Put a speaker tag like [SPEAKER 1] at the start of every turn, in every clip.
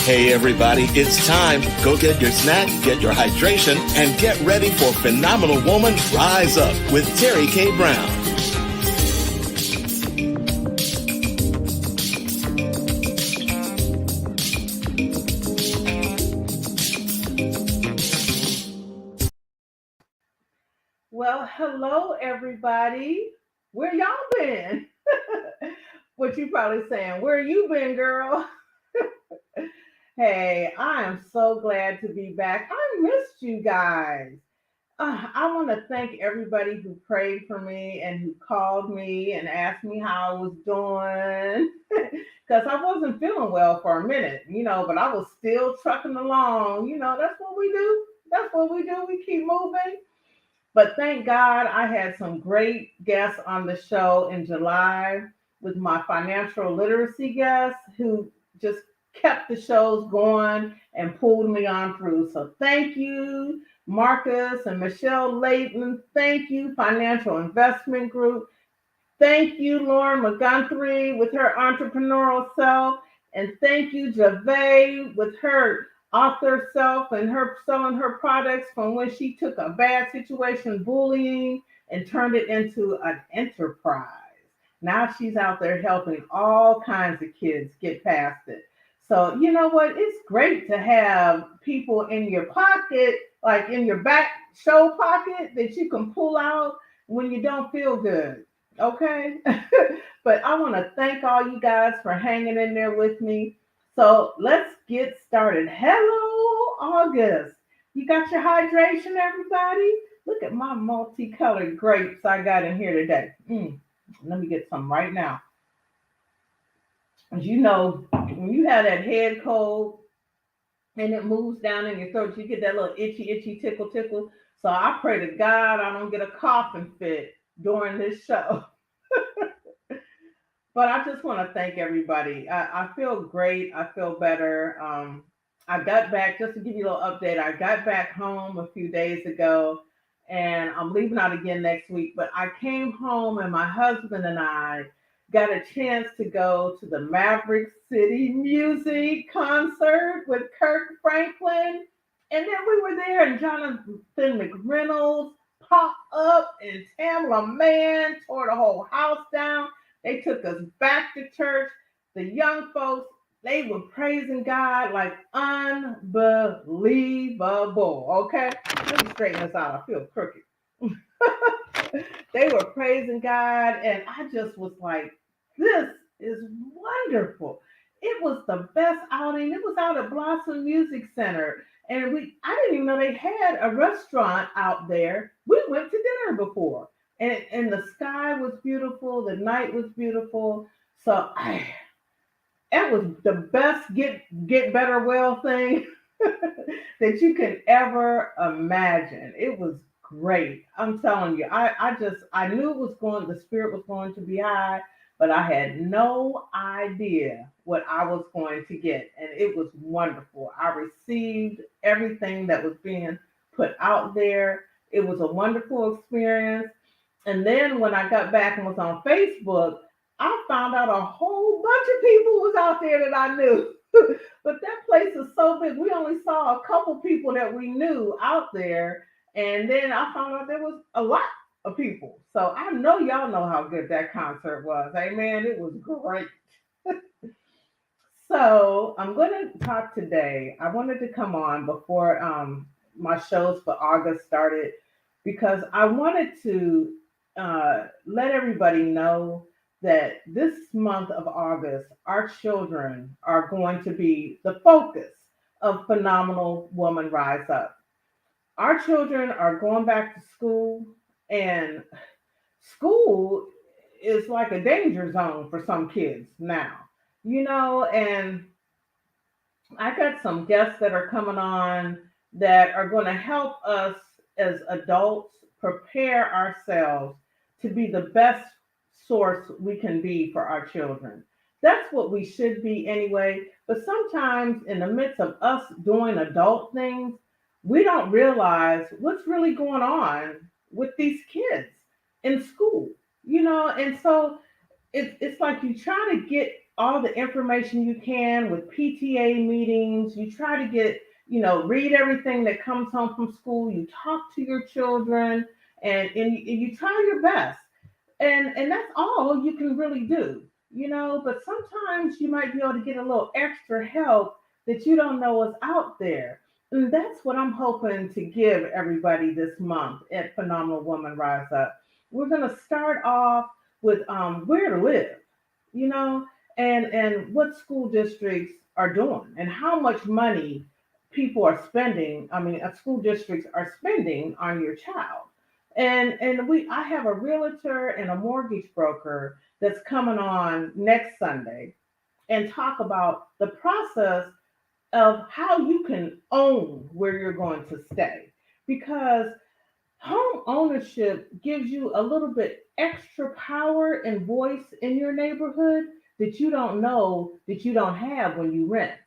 [SPEAKER 1] Hey everybody, it's time. Go get your snack, get your hydration, and get ready for Phenomenal Woman Rise Up with Terry K. Brown.
[SPEAKER 2] Well, hello everybody. Where y'all been? What you probably saying? Where you been, girl? Hey, I am so glad to be back. I missed you guys. I want to thank everybody who prayed for me and who called me and asked me how I was doing. Because I wasn't feeling well for a minute, but I was still trucking along. That's what we do. That's what we do. We keep moving. But thank God I had some great guests on the show in July with my financial literacy guests who just kept the shows going and pulled me on through. So thank you, Marcus and Michelle Layton. Thank you, Financial Investment Group. Thank you, Lauren McGunthery with her entrepreneurial self. And thank you, Javay with her author self and her selling her products from when she took a bad situation, bullying, and turned it into an enterprise. Now she's out there helping all kinds of kids get past it. So, you know what? It's great to have people in your pocket, like in your back show pocket, that you can pull out when you don't feel good. Okay. But I want to thank all you guys for hanging in there with me. So let's get started. Hello, August. You got your hydration, everybody? Look at my multicolored grapes I got in here today. Let me get some right now. As you know, when you have that head cold and it moves down in your throat, you get that little itchy, tickle, tickle. So I pray to God I don't get a coughing fit during this show. But I just want to thank everybody. I feel great. I feel better. I got back, just to give you a little update, I got back home a few days ago and I'm leaving out again next week. But I came home and my husband and I got a chance to go to the Maverick City Music concert with Kirk Franklin. And then we were there and Jonathan McReynolds popped up and Tamla Mann tore the whole house down. They took us back to church. The young folks, they were praising God like unbelievable. Okay? Let me straighten this out. I feel crooked. They were praising God, and I just was like, this is wonderful. It was the best outing. It was out at Blossom Music Center. And I didn't even know they had a restaurant out there. We went to dinner before. And the sky was beautiful, the night was beautiful. So it was the best get better well thing that you can ever imagine. It was great. I'm telling you, I knew the spirit was going to be high, but I had no idea what I was going to get. And it was wonderful. I received everything that was being put out there. It was a wonderful experience. And then when I got back and was on Facebook, I found out a whole bunch of people was out there that I knew. But that place is so big. We only saw a couple people that we knew out there. And then I found out there was a lot of people. So I know y'all know how good that concert was. Amen. It was great. So I'm going to talk today. I wanted to come on before my shows for August started because I wanted to let everybody know that this month of August, our children are going to be the focus of Phenomenal Woman Rise Up. Our children are going back to school, and school is like a danger zone for some kids now, and I got some guests that are coming on that are going to help us as adults prepare ourselves to be the best source we can be for our children. That's what we should be anyway. But sometimes in the midst of us doing adult things, we don't realize what's really going on with these kids in school, and so it's like you try to get all the information you can with PTA meetings. You try to get, read everything that comes home from school. You talk to your children, and you try your best. And that's all you can really do, but sometimes you might be able to get a little extra help that you don't know is out there. And that's what I'm hoping to give everybody this month at Phenomenal Woman Rise Up. We're going to start off with where to live, you know, and what school districts are doing and how much money people are spending. I mean, school districts are spending on your child. And I have a realtor and a mortgage broker that's coming on next Sunday and talk about the process of how you can own where you're going to stay, because home ownership gives you a little bit extra power and voice in your neighborhood that you don't know that you don't have when you rent.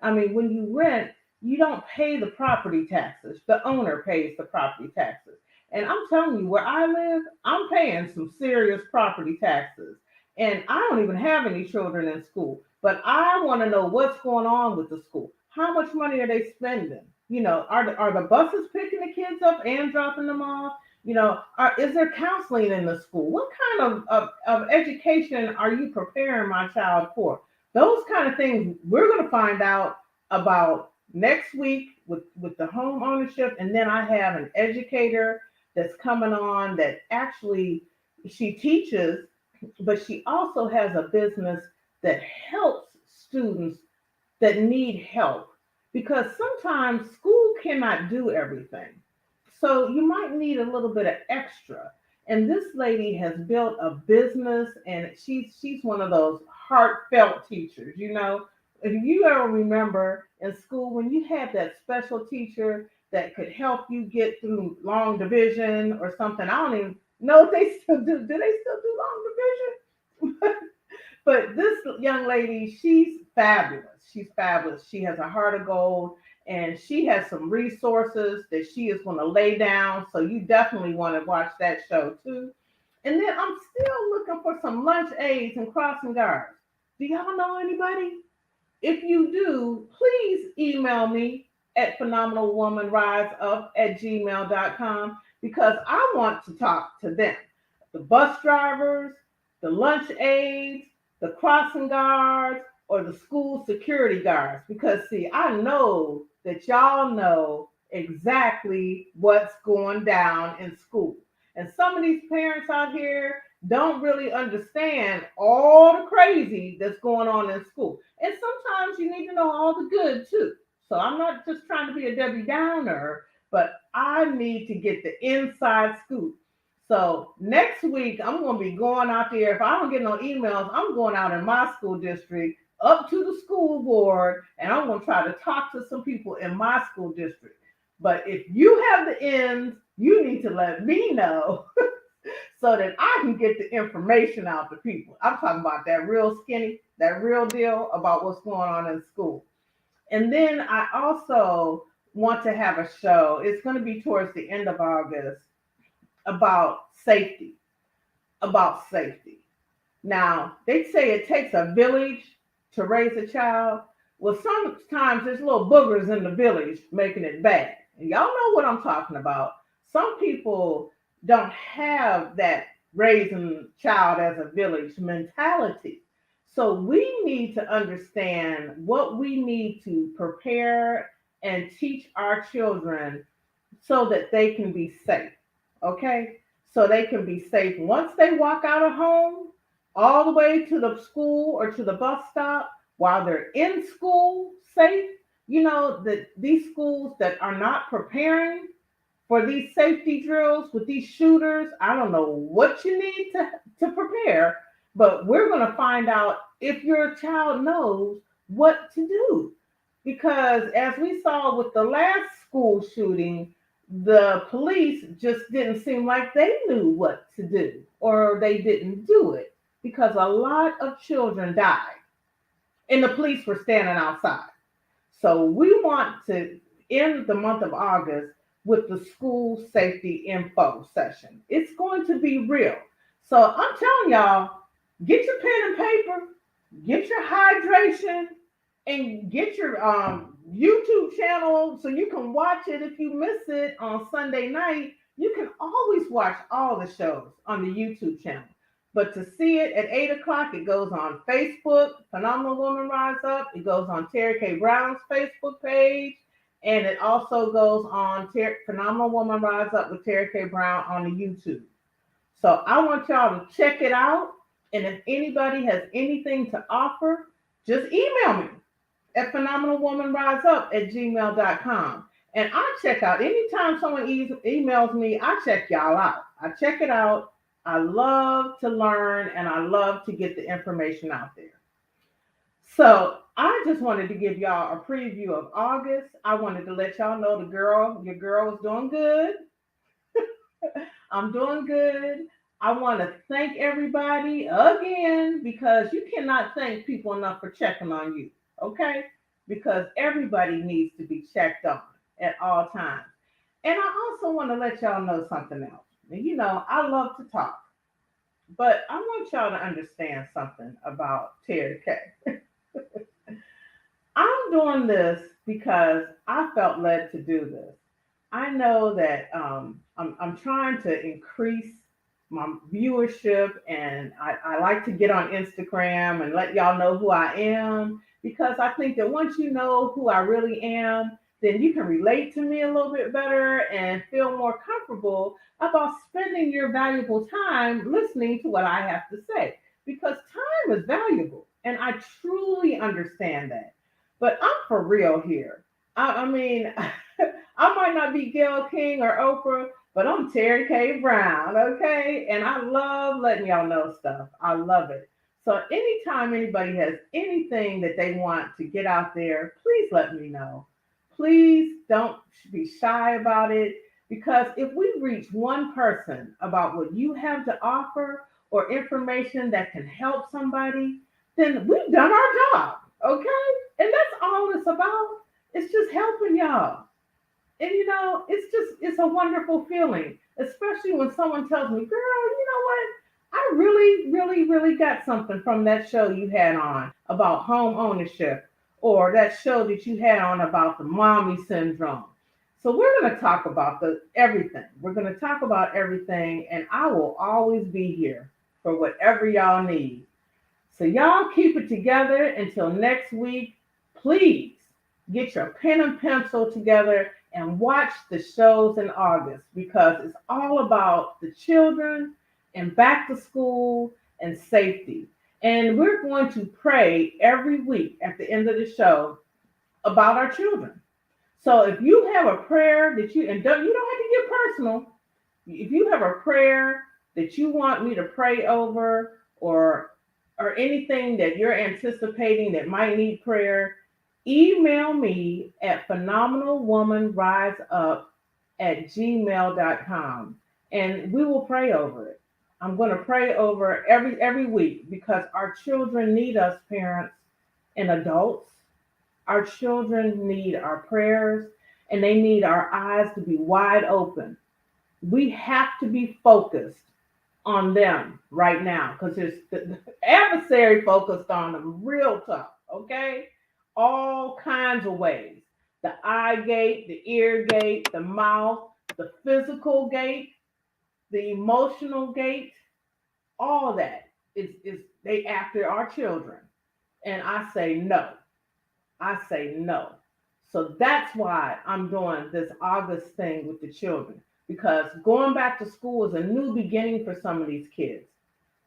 [SPEAKER 2] I mean, when you rent, you don't pay the property taxes. The owner pays the property taxes. And I'm telling you, where I live, I'm paying some serious property taxes. And I don't even have any children in school, but I want to know what's going on with the school. How much money are they spending? Are the buses picking the kids up and dropping them off? Is there counseling in the school? What kind of education are you preparing my child for? Those kind of things we're going to find out about next week with the home ownership. And then I have an educator that's coming on that actually she teaches, but she also has a business that helps students that need help, because sometimes school cannot do everything. So you might need a little bit of extra. And this lady has built a business, and she's one of those heartfelt teachers. If you ever remember in school when you had that special teacher that could help you get through long division or something. I don't even know if they still do. Do they still do long division? But this young lady, she's fabulous. She's fabulous. She has a heart of gold, and she has some resources that she is going to lay down. So you definitely want to watch that show too. And then I'm still looking for some lunch aides and crossing guards. Do y'all know anybody? If you do, please email me at phenomenalwomanriseup@gmail.com, because I want to talk to them. The bus drivers, the lunch aides, the crossing guards, or the school security guards. Because see, I know that y'all know exactly what's going down in school. And some of these parents out here don't really understand all the crazy that's going on in school. And sometimes you need to know all the good too. So I'm not just trying to be a Debbie Downer, but I need to get the inside scoop. So next week, I'm going to be going out there. If I don't get no emails, I'm going out in my school district up to the school board, and I'm going to try to talk to some people in my school district. But if you have the ends, you need to let me know so that I can get the information out to people. I'm talking about that real skinny, that real deal about what's going on in school. And then I also want to have a show. It's going to be towards the end of August about safety. About safety. Now, they say it takes a village to raise a child. Well, sometimes there's little boogers in the village making it bad. And y'all know what I'm talking about. Some people don't have that raising child as a village mentality. So we need to understand what we need to prepare and teach our children so that they can be safe. Okay? So they can be safe once they walk out of home, all the way to the school or to the bus stop, while they're in school safe. That these schools that are not preparing for these safety drills with these shooters, I don't know what you need to prepare, but we're going to find out if your child knows what to do. Because as we saw with the last school shooting, the police just didn't seem like they knew what to do, or they didn't do it, because a lot of children died and the police were standing outside. So we want to end the month of August with the school safety info session. It's going to be real. So I'm telling y'all, Get your pen and paper, get your hydration, and get your YouTube channel so you can watch it if you miss it on Sunday night. You can always watch all the shows on the YouTube channel. But to see it at 8 o'clock, it goes on Facebook, Phenomenal Woman Rise Up. It goes on Terry K. Brown's Facebook page. And it also goes on Phenomenal Woman Rise Up with Terry K. Brown on the YouTube. So I want y'all to check it out. And if anybody has anything to offer, just email me at phenomenalwomanriseup@gmail.com. And I check out anytime someone emails me, I check y'all out. I check it out. I love to learn and I love to get the information out there. So I just wanted to give y'all a preview of August. I wanted to let y'all know your girl is doing good. I'm doing good. I want to thank everybody again because you cannot thank people enough for checking on you, okay? Because everybody needs to be checked on at all times. And I also want to let y'all know something else. You know, I love to talk, but I want y'all to understand something about Terry K. I'm doing this because I felt led to do this. I know that I'm trying to increase my viewership, and I like to get on Instagram and let y'all know who I am, because I think that once you know who I really am, then you can relate to me a little bit better and feel more comfortable about spending your valuable time listening to what I have to say, because time is valuable and I truly understand that. But I'm for real here. I mean, I might not be Gayle King or Oprah, but I'm Terry K. Brown, okay? And I love letting y'all know stuff. I love it. So anytime anybody has anything that they want to get out there, please let me know. Please don't be shy about it, because if we reach one person about what you have to offer or information that can help somebody, then we've done our job, okay? And that's all it's about. It's just helping y'all. And you know, it's a wonderful feeling, especially when someone tells me, girl, you know what? I really, really, really got something from that show you had on about home ownership, or that show that you had on about the mommy syndrome. So we're going to talk about everything. We're going to talk about everything, and I will always be here for whatever y'all need. So y'all keep it together until next week. Please get your pen and pencil together and watch the shows in August, because it's all about the children and back to school and safety. And we're going to pray every week at the end of the show about our children. So if you have a prayer that you don't have to get personal. If you have a prayer that you want me to pray over, or anything that you're anticipating that might need prayer, email me at phenomenalwomanriseup@gmail.com, and we will pray over it. I'm going to pray over every week, because our children need us, parents and adults. Our children need our prayers, and they need our eyes to be wide open. We have to be focused on them right now, because there's the adversary focused on them real tough, okay? All kinds of ways. The eye gate, the ear gate, the mouth, the physical gate, the emotional gate, all that is they after our children. And I say no. I say no. So that's why I'm doing this August thing with the children, because going back to school is a new beginning for some of these kids.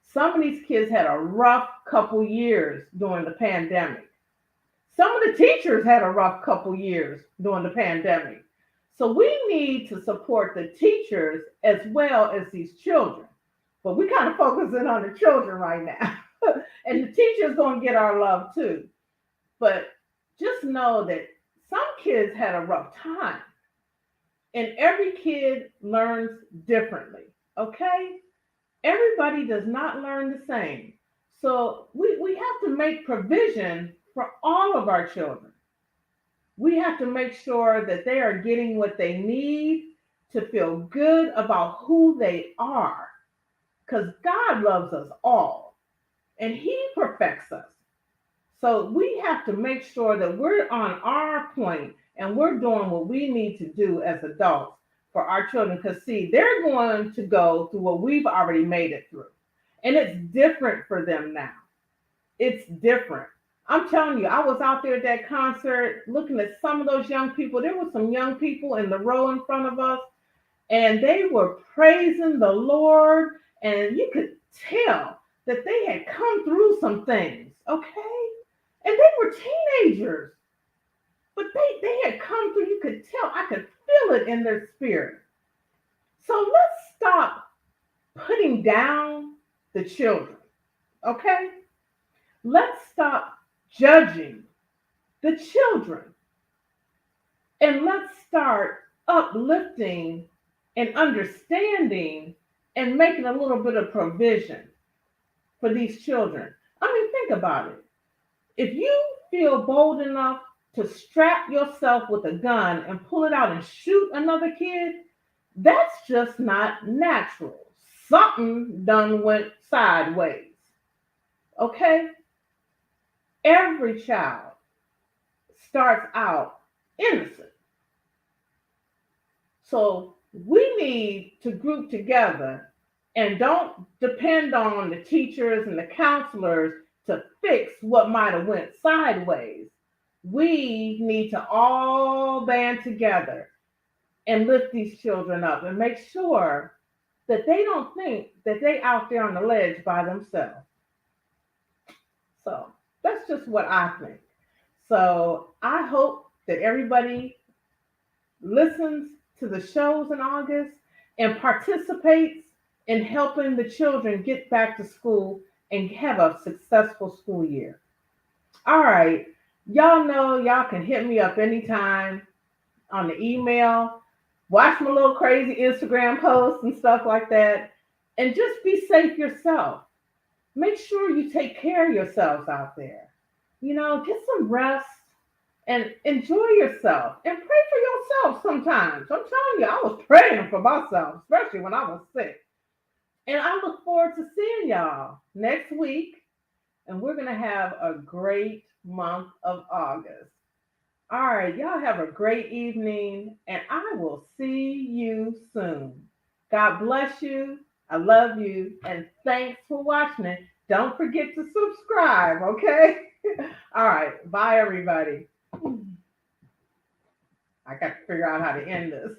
[SPEAKER 2] Some of these kids had a rough couple years during the pandemic. Some of the teachers had a rough couple years during the pandemic. So we need to support the teachers as well as these children. But we kind of focusing on the children right now. And the teachers going to get our love too. But just know that some kids had a rough time. And every kid learns differently, okay? Everybody does not learn the same. So we have to make provision for all of our children. We have to make sure that they are getting what they need to feel good about who they are, because God loves us all. and he perfects us. So we have to make sure that we're on our point and we're doing what we need to do as adults for our children. Because, see, they're going to go through what we've already made it through. And it's different for them now. It's different. I'm telling you, I was out there at that concert looking at some of those young people. There were some young people in the row in front of us, and they were praising the Lord. And you could tell that they had come through some things, okay? And they were teenagers, but they had come through. You could tell, I could feel it in their spirit. So let's stop putting down the children, okay? Let's stop judging the children, and let's start uplifting and understanding and making a little bit of provision for these children. I mean, think about it. If you feel bold enough to strap yourself with a gun and pull it out and shoot another kid, that's just not natural. Something done went sideways. Okay? Every child starts out innocent. So we need to group together and don't depend on the teachers and the counselors to fix what might have went sideways. We need to all band together and lift these children up and make sure that they don't think that they out there on the ledge by themselves. So that's just what I think. So I hope that everybody listens to the shows in August and participates in helping the children get back to school and have a successful school year. All right. Y'all know y'all can hit me up anytime on the email. Watch my little crazy Instagram posts and stuff like that. And just be safe yourself. Make sure you take care of yourselves out there. You know, get some rest and enjoy yourself and pray for yourself sometimes. I'm telling you, I was praying for myself, especially when I was sick. And I look forward to seeing y'all next week. And we're going to have a great month of August. All right, y'all have a great evening, and I will see you soon. God bless you. I love you, and thanks for watching. Don't forget to subscribe, okay? All right, bye, everybody. I got to figure out how to end this.